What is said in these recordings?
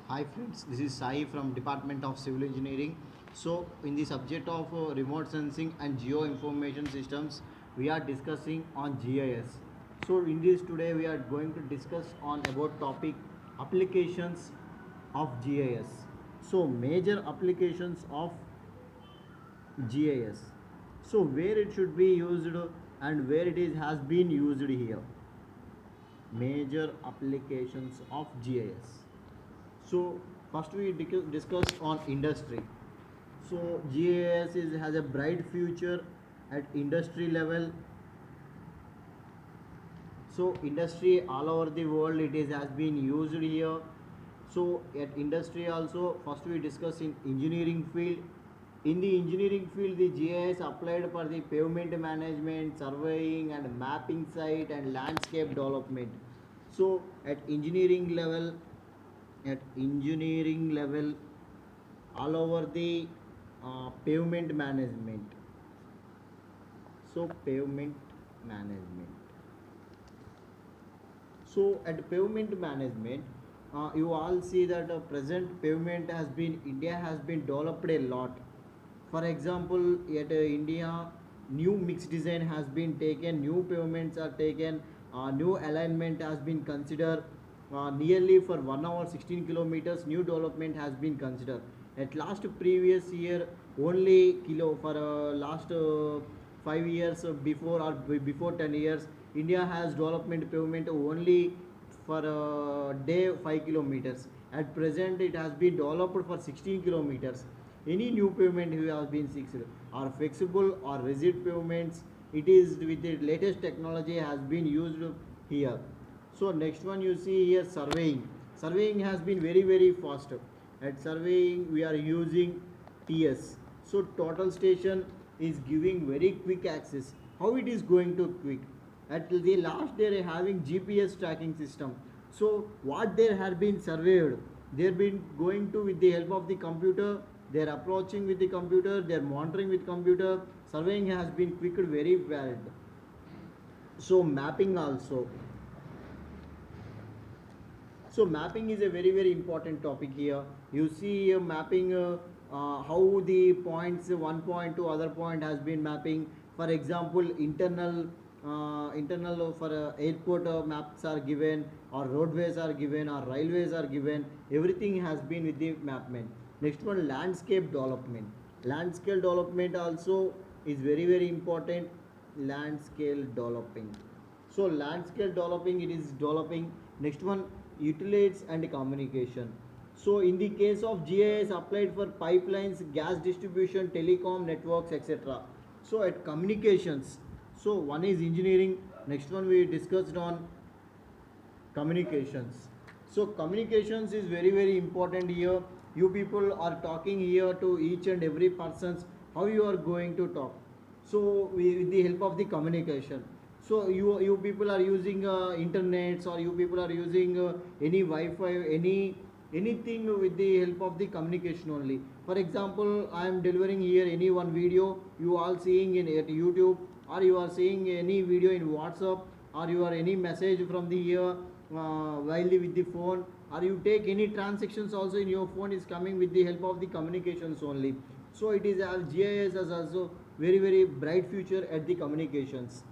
Hi friends, this is Sai from Department of Civil Engineering. So in the subject of remote sensing and geo information systems, we are discussing on GIS. So in this today we are going to discuss on about topic applications of GIS. So major applications of GIS. So where it should be used and where it is has been used here. Major applications of GIS. So first we discuss on industry. So GIS has a bright future at industry level. So industry all over the world it is has been used here. So at industry also first we discuss in engineering field. In the engineering field the GIS applied for the pavement management, surveying and mapping site and landscape development. So at engineering level all over the pavement management. So pavement management. So at pavement management, you all see that present pavement has been India has been developed a lot. For example, at India, new mixed design has been taken, new pavements are taken, new alignment has been considered. Nearly for 1 hour 16 kilometers, new development has been considered. At last previous year, only kilo for last 5 years before or before 10 years, India has development pavement only for a day 5 kilometers. At present, it has been developed for 16 kilometers. Any new pavement who has been fixed or flexible or rigid pavements, it is with the latest technology has been used here. So next one you see here surveying. Surveying has been very fast. At surveying we are using TS. So total station is giving very quick access. How it is going to quick? At the last they are having GPS tracking system. So what there had been surveyed, they have been going to with the help of the computer. They are approaching with the computer. They are monitoring with computer. Surveying has been quicked very well. So mapping also. So mapping is a very important topic here. You see mapping how the points one point to other point has been mapping. For example, internal for airport maps are given, or roadways are given, or railways are given. Everything has been with the mapping. Next one, landscape development. Landscape development also is very important. Landscape developing. So landscape developing, it is developing. Next one, utilities and communication. So in the case of GIS applied for pipelines, gas distribution, telecom networks, etc. So at communications, so one is engineering. Next one we discussed on communications. So communications is very important here. You people are talking here to each and every persons. How you are going to talk? So with the help of the communication. So you people are using internets, or you people are using any Wi-Fi, anything with the help of the communication only. For example, I am delivering here any one video, you all seeing in at YouTube, or you are seeing any video in WhatsApp, or you are any message from the here while with the phone, or you take any transactions also in your phone is coming with the help of the communications only. So it is GIS has also very bright future at the communications.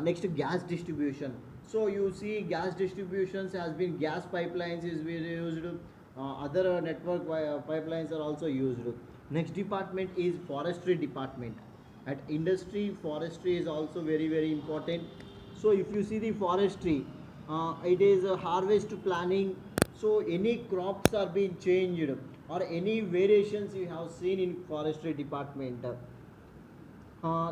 Next, gas distribution. So you see gas distributions has been gas pipelines is very used, other network pipelines are also used. Next department is forestry department. At industry, forestry is also very important. So if you see the forestry, it is a harvest planning. So any crops are being changed, or any variations you have seen in forestry department.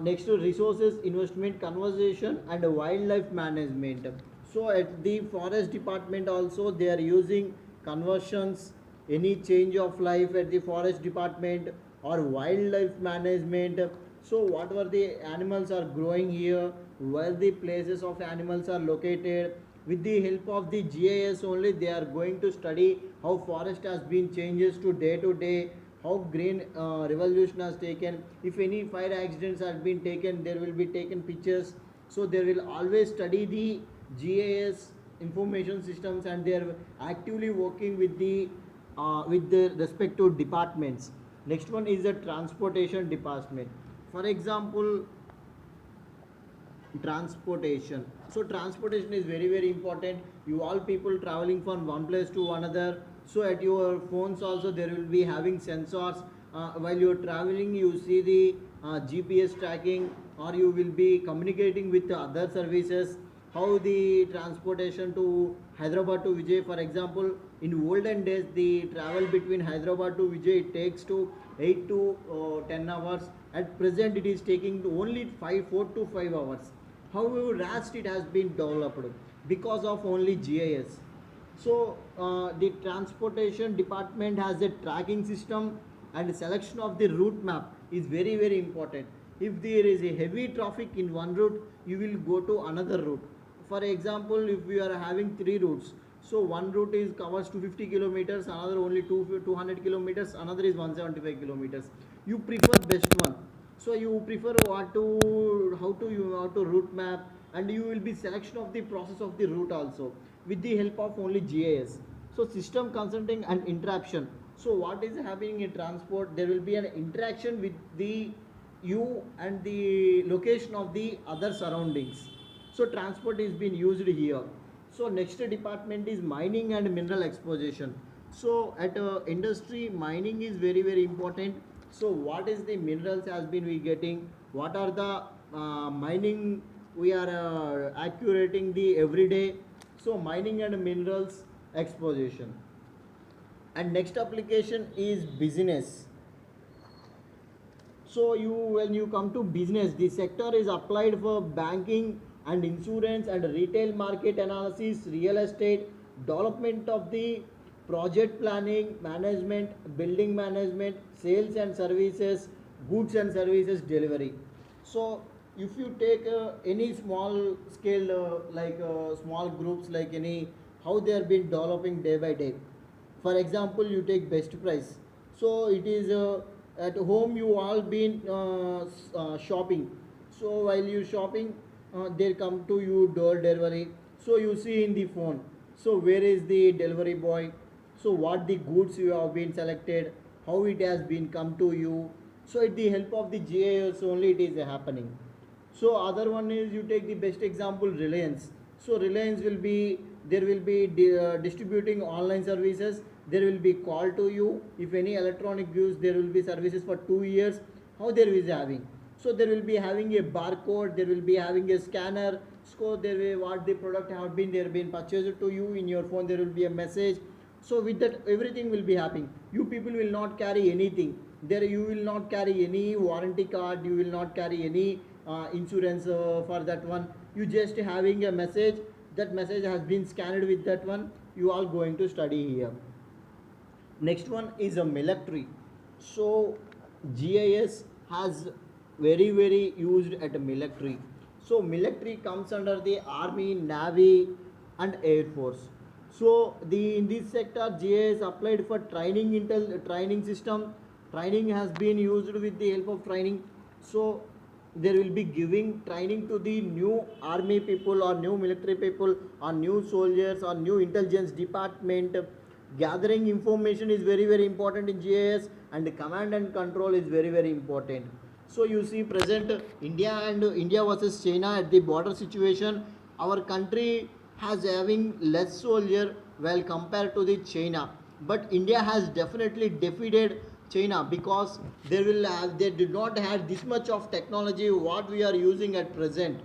Next to resources investment conservation and wildlife management. So at the forest department also they are using conversions, any change of life at the forest department, or wildlife management. So whatever the animals are growing here, where the places of animals are located, with the help of the GIS only they are going to study how forest has been changes to day, how green revolution has taken. If any fire accidents have been taken, there will be taken pictures. So they will always study the GIS information systems, and they are actively working with the respective departments. Next one is the transportation department. For example, transportation. So transportation is very very important. You all people traveling from one place to another, so at your phones also there will be having sensors. While you're traveling, you see the GPS tracking, or you will be communicating with the other services. How the transportation to Hyderabad to Vijay, for example, in olden days the travel between Hyderabad to Vijay, it takes to 8 to 10 hours. At present it is taking only 4 to 5 hours. However, RAST it has been developed because of only GIS. So the transportation department has a tracking system, and selection of the route map is very very important. If there is a heavy traffic in one route, you will go to another route. For example, if we are having three routes, so one route is covers 250 kilometers, another only 200 kilometers, another is 175 kilometers. You prefer best one. So you prefer what to, how to you how to route map, and you will be selection of the process of the route also with the help of only GIS. So system consulting and interaction. So what is happening in transport? There will be an interaction with the you and the location of the other surroundings. So transport is being used here. So next department is mining and mineral exploration. So at industry, mining is very very important. So what is the minerals has been we getting? What are the mining we are accurating the everyday? So mining and minerals exploration. And next application is business. So you, when you come to business, the sector is applied for banking and insurance and retail market analysis, real estate, development of the project planning, management, building management, sales and services, goods and services delivery. So if you take any small scale small groups, like any, how they are been developing day by day. For example, you take best price. So it is at home you all been shopping. So while you shopping, they come to you door delivery. So you see in the phone, so where is the delivery boy, so what the goods you have been selected, how it has been come to you. So with the help of the GIS only it is happening. So other one is, you take the best example, Reliance. So Reliance will be, there will be distributing online services. There will be call to you. If any electronic goods, there will be services for 2 years. How there is having? So there will be having a barcode. There will be having a scanner. So there will, what the product have been, there been purchased to you in your phone. There will be a message. So with that everything will be happening. You people will not carry anything. There you will not carry any warranty card. You will not carry any insurance for that one. You just having a message, that message has been scanned with that one, you are going to study here. Next one is a military. So GIS has very very used at a military. So military comes under the army, navy and air force. So the in this sector GIS applied for training, training system. Training has been used with the help of training. So there will be giving training to the new army people or new military people or new soldiers or new intelligence department. Gathering information is very very important in GIS, and command and control is very very important. So you see present India and India versus China at the border situation. Our country has having less soldier while compared to the China, but India has definitely defeated China, because they did not have this much of technology what we are using at present.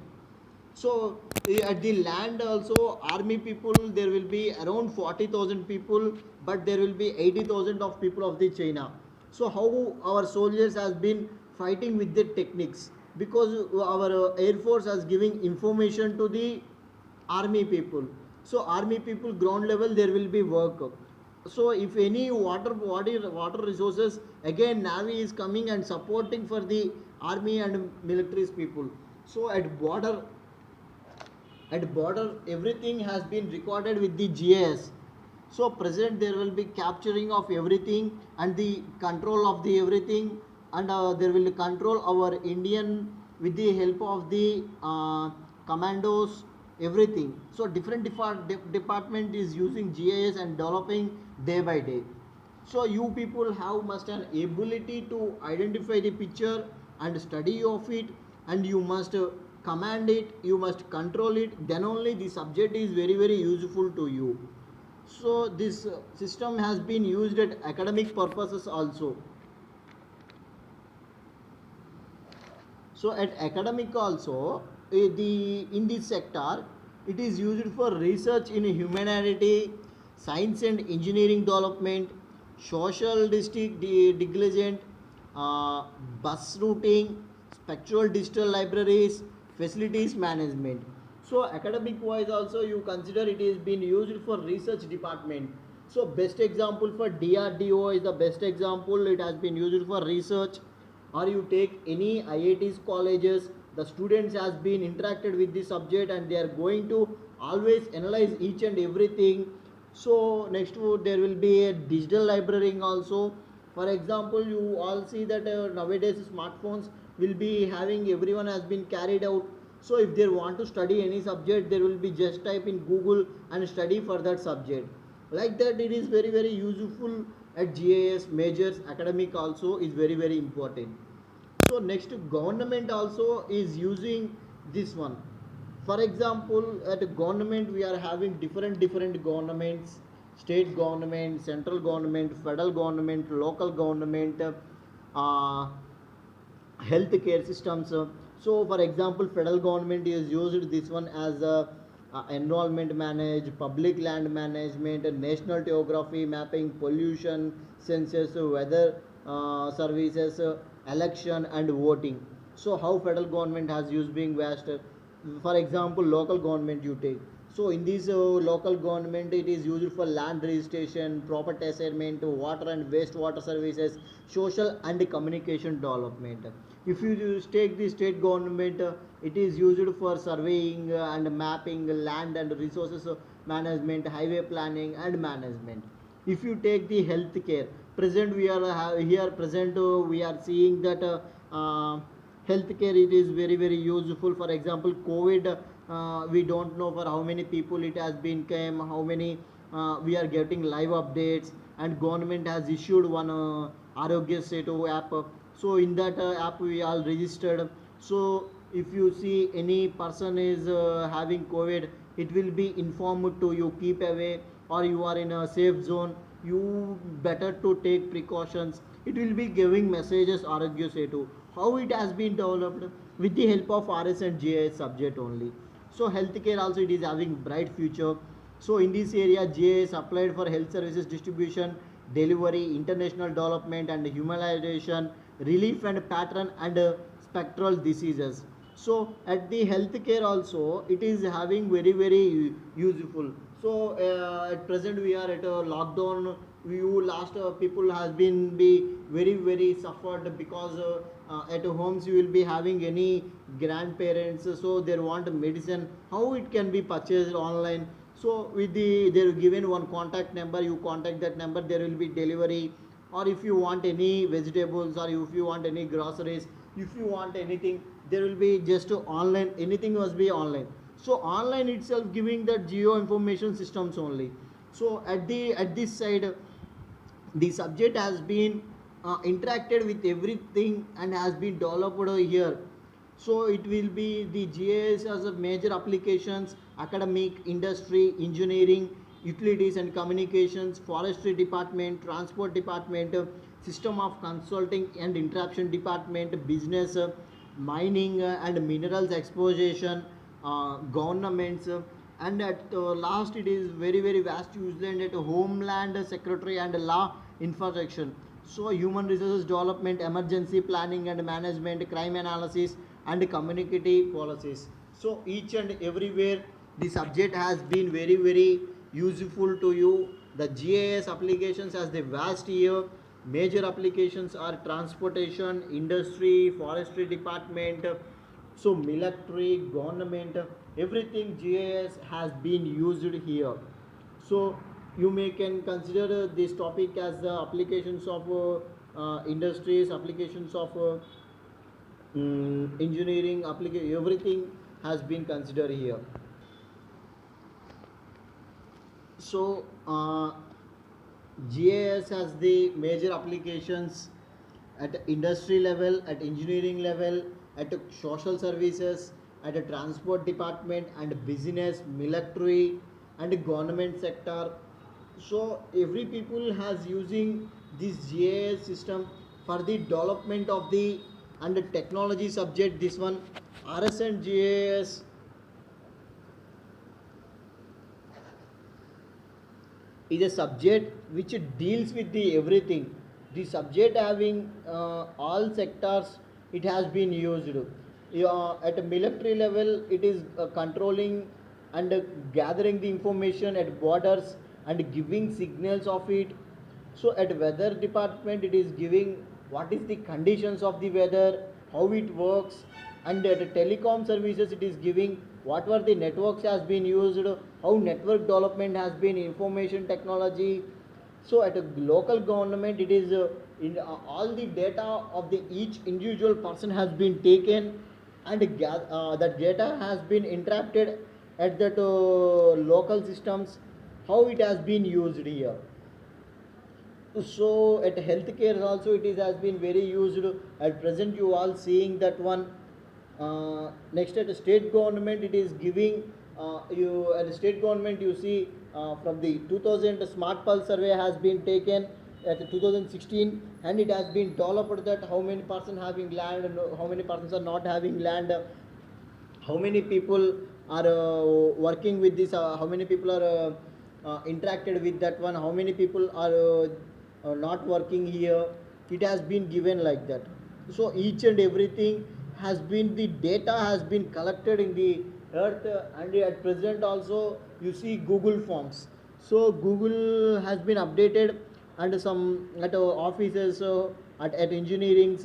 So at the land also, army people there will be around 40,000 people, but there will be 80,000 of people of the China. So how our soldiers has been fighting with the techniques, because our air force is giving information to the army people. So army people ground level there will be work. So if any water resources, again navy is coming and supporting for the army and militaries people. So at border everything has been recorded with the GIS. So present there will be capturing of everything and the control of the everything, and there will control our Indian with the help of the commandos everything. So different department is using GIS and developing day by day. So you people have must an ability to identify the picture and study of it, and you must command it, you must control it, then only the subject is very very useful to you. So this system has been used at academic purposes also. So at academic also, the in this sector, it is used for research in humanity, science and engineering development, social district diligent, uh, bus routing, spectral digital libraries, facilities management. So academic wise also you consider it is being used for research department. So best example for DRDO is the best example. It has been used for research. Or you take any IITs colleges, the students has been interacted with the subject and they are going to always analyze each and everything. So next there will be a digital library also. For example, you all see that nowadays smartphones will be having, everyone has been carried out. So if they want to study any subject, there will be just type in Google and study for that subject. Like that, it is very very useful at GIS majors. Academic also is very very important. So next, government also is using this one. For example, at government we are having different governments: state government, central government, federal government, local government, uh, healthcare systems. So, for example, federal government is used this one as environment manage, public land management, national geography mapping, pollution, census, weather services, election and voting. So, how federal government has used being vast. For example, local government you take. So in this local government, it is used for land registration, property assignment, water and wastewater services, social and communication development. If you take the state government, it is used for surveying and mapping land and resources management, highway planning and management. If you take the healthcare, present we are here present we are seeing that healthcare it is very very useful. For example, COVID, we don't know for how many people it has been came, how many we are getting live updates, and government has issued one Arogya Setu app. So in that app we all registered. So if you see any person is having COVID, it will be informed to you, keep away, or you are in a safe zone, you better to take precautions. It will be giving messages Arogya Setu. How it has been developed? With the help of RS and GIS subject only. So healthcare also it is having bright future. So in this area, GIS applied for health services distribution, delivery, international development and humanization, relief and pattern and spectral diseases. So at the healthcare also it is having very very useful. So at present we are at a lockdown. You last people has been be very very suffered because at homes you will be having any grandparents, so they want medicine, how it can be purchased online. So with the they are given one contact number, you contact that number, there will be delivery. Or if you want any vegetables, or if you want any groceries, if you want anything, there will be just online, anything must be online. So online itself giving that geo information systems only. So at this side, the subject has been interacted with everything and has been developed over here. So it will be the GIS as a major applications: academic, industry, engineering, utilities and communications, forestry department, transport department, system of consulting and interaction department, business, mining and minerals exploration, governments, and at last it is very very vast used at homeland secretary and law infrastructure. So human resources development, emergency planning and management, crime analysis and community policies. So each and everywhere the subject has been very very useful to you. The GIS applications has the vast here. Major applications are transportation, industry, forestry department, so military, government, everything GIS has been used here. So you may can consider this topic as the applications of industries, applications of engineering, application, everything has been considered here. So GIS has the major applications at industry level, at engineering level, at social services, at a transport department and business, military and government sector. So every people has using this GIS system for the development of the and the technology subject. This one RS and GIS is a subject which deals with the everything. The subject having all sectors, it has been used. At a military level, it is controlling and gathering the information at borders and giving signals of it. So at weather department, it is giving what is the conditions of the weather, how it works, and at telecom services, it is giving what were the networks has been used, how network development has been, information technology. So at a local government, it is in all the data of the each individual person has been taken, and that data has been interpreted at that local systems, how it has been used here. So at healthcare also it is has been very used. At present you all seeing that one. Next at the state government it is giving, you at the state government you see from the 2000 smart pulse survey has been taken at 2016, and it has been developed that how many person having land and how many persons are not having land, how many people are working with this, how many people are interacted with that one, how many people are not working here. It has been given like that. So each and everything has been, the data has been collected in the earth, and at present also you see Google Forms. So Google has been updated, and some at offices, at engineering,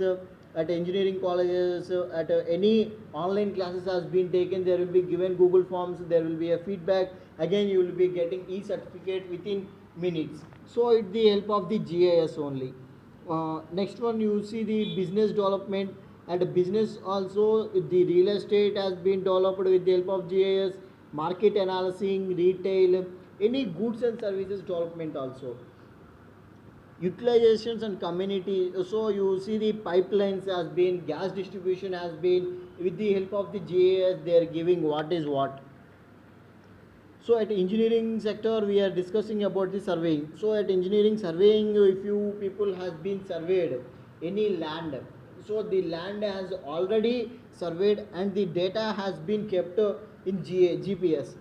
at engineering colleges, at any online classes has been taken, there will be given Google Forms, there will be a feedback, again you will be getting e-certificate within minutes. So it's the help of the GIS only. Next one you see the business development, and business also the real estate has been developed with the help of GIS, market analyzing, retail, any goods and services development also, utilizations and community. So you see the pipelines has been, gas distribution has been, with the help of the GIS they are giving what is what. So at engineering sector we are discussing about the surveying. So at engineering surveying, if you people has been surveyed any land, so the land has already surveyed and the data has been kept in GPS.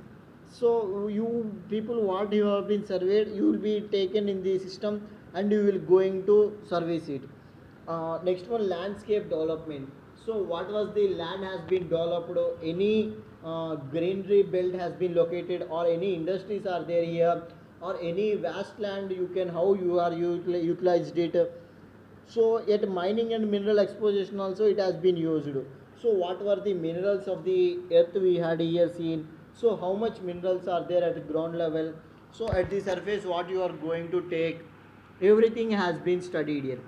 So you people what you have been surveyed, you will be taken in the system and you will going to service it. Next one, landscape development. So what was the land has been developed, any greenery belt has been located, or any industries are there here, or any vast land you can, how you are utilized it. So at mining and mineral exploration also it has been used. So what were the minerals of the earth we had here seen, so how much minerals are there at ground level, so at the surface what you are going to take, everything has been studied here.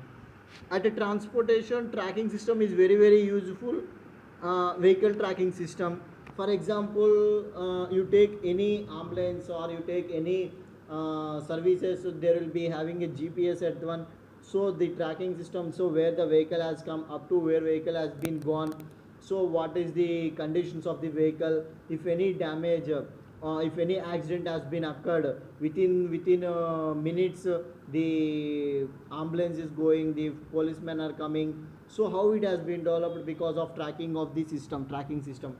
At a transportation tracking system is very very useful. Vehicle tracking system, for example, you take any ambulance or you take any services, so there will be having a GPS at one. So the tracking system, so where the vehicle has come up to where vehicle has been gone, so what is the conditions of the vehicle, if any damage, if any accident has been occurred, within minutes, the ambulance is going, the policemen are coming. So how it has been developed because of tracking of the system, tracking system.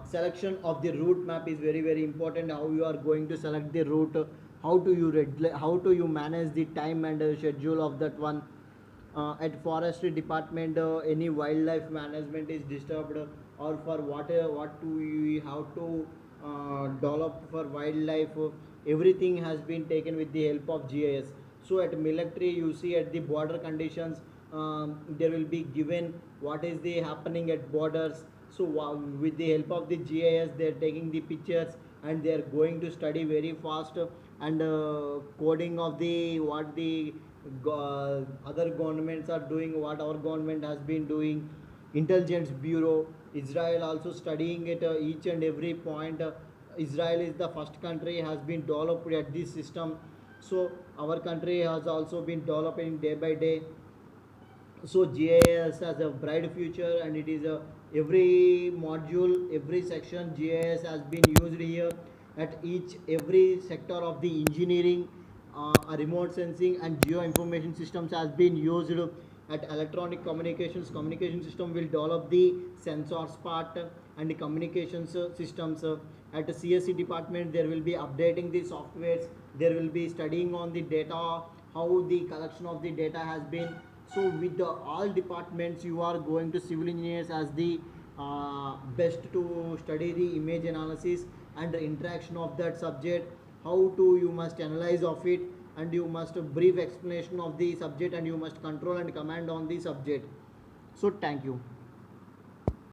Selection of the route map is very very important, how you are going to select the route, how do you manage the time and schedule of that one. At forestry department, any wildlife management is disturbed, or for what do we have to develop for wildlife, everything has been taken with the help of GIS. So at military you see at the border conditions, there will be given what is the happening at borders. So with the help of the GIS they are taking the pictures and they are going to study very fast, and coding of the what the other governments are doing, what our government has been doing. Intelligence bureau, Israel also studying it, each and every point, Israel is the first country has been developed at this system. So our country has also been developing day by day. So GIS has a bright future, and it is a every module, every section GIS has been used here at each every sector of the engineering. Remote sensing and geo information systems has been used at electronic communications. Communication system will develop the sensors part and the communications systems. At the CSE department, there will be updating the softwares. There will be studying on the data, how the collection of the data has been. So with the all departments, you are going to civil engineers as the best to study the image analysis and the interaction of that subject, how to you must analyze of it, and you must brief explanation of the subject, and you must control and command on the subject. So thank you.